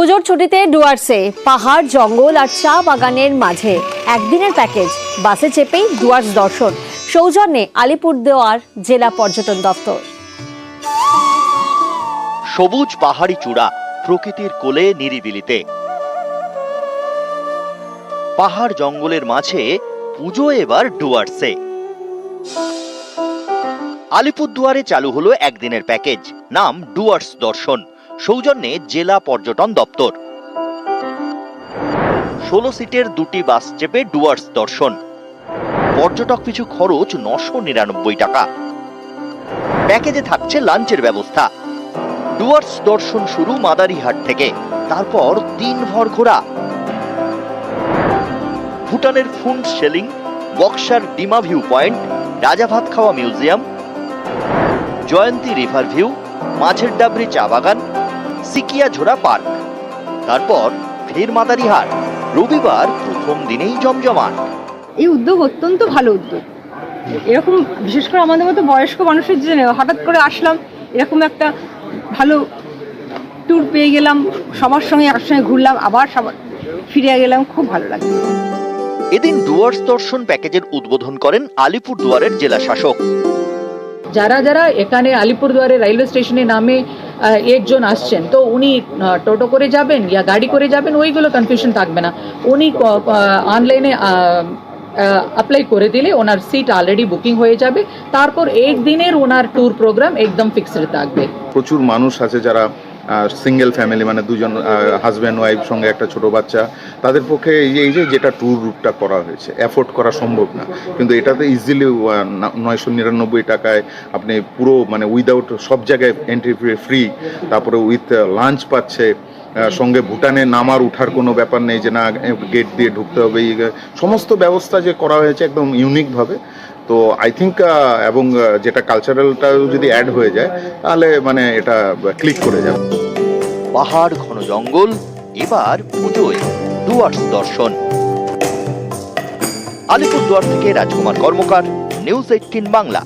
পুজোর ছুটিতে ডুয়ার্সে পাহাড়, জঙ্গল আর চা বাগানের মাঝে একদিনের প্যাকেজ। বাসে চেপেই ডুয়ার্স দর্শন, সৌজন্যে আলিপুরদুয়ার জেলা পর্যটন দপ্তর। সবুজ পাহাড়ি চূড়া, প্রকৃতির কোলে নিরিবিলিতে পাহাড় জঙ্গলের মাঝে পুজো এবার ডুয়ার্সে। আলিপুরদুয়ারে চালু হলো একদিনের প্যাকেজ, নাম ডুয়ার্স দর্শন, সৌজন্যে জেলা পর্যটন দপ্তর। 16 সিটের 2টি বাস চেপে ডুয়ার্স দর্শন। পর্যটক পিছু খরচ 999 টাকা। প্যাকেজে থাকছে লাঞ্চের ব্যবস্থা। ডুয়ার্স দর্শন শুরু মাদারিহাট থেকে, তারপর দিনভর ঘোরা। ভুটানের ফুন্ড শেলিং, বক্সার ডিমা ভিউ পয়েন্ট, রাজা ভাত খাওয়া মিউজিয়াম, জয়ন্তী রিভার ভিউ, মাঝের ডাবরি চা বাগান, সিকিয়া ঝোড়া পার্ক, তারপর ফের মাদারিহাট। রবিবার প্রথম দিনেই জমজমাট। এই উদ্যোগ অত্যন্ত ভালো উদ্যোগ। এরকম বিশেষ করে আমাদের মতো বয়স্ক মানুষের জন্য হঠাৎ করে আসলাম, এরকম একটা ভালো ট্যুর পেয়ে গেলাম, সবার সঙ্গে একসঙ্গে ঘুরলাম, আবার সবার ফিরে গেলাম, খুব ভালো লাগলো। এদিন ডুয়ার্স দর্শন প্যাকেজের উদ্বোধন করেন আলিপুরদুয়ারের জেলা শাসক। যারা যারা এখানে আলিপুরদুয়ারে রেলওয়ে স্টেশনে নামে একজন আসছেন, তো উনি টোটো করে যাবেন ইয়া গাড়ি করে যাবেন, ওইগুলো কনফিউশন থাকবে না। উনি অনলাইনে অ্যাপ্লাই করে দিলে ওনার সিট অলরেডি বুকিং হয়ে যাবে। তারপর একদিনের ওনার ট্যুর প্রোগ্রাম একদম ফিক্সড থাকবে। প্রচুর মানুষ আছে যারা সিঙ্গেল ফ্যামিলি, মানে দুজন হাজব্যান্ড ওয়াইফ সঙ্গে একটা ছোট বাচ্চা, তাদের পক্ষে এই যে যেটা ট্যুর রুটটা করা হয়েছে অ্যাফোর্ড করা সম্ভব না, কিন্তু এটাতে ইজিলি 999 টাকায় আপনি পুরো মানে উইদাউট সব জায়গায় এন্ট্রি ফ্রি, তারপরে উইথ লাঞ্চ পাচ্ছে, সঙ্গে ভুটানে নামার উঠার কোনো ব্যাপার নেই যে না গেট দিয়ে ঢুকতে হবে। সমস্ত ব্যবস্থা যে করা হয়েছে একদম ইউনিকভাবে। তো আই থিঙ্ক এবং যেটা কালচারালটাও যদি অ্যাড হয়ে যায় তাহলে মানে এটা ক্লিক করে যাবে। পাহাড়, ঘন জঙ্গল, এবার পুজোয় ডুয়ার্স দর্শন। আলিপুরদুয়ার থেকে রাজকুমার কর্মকার, নিউজ 18 বাংলা।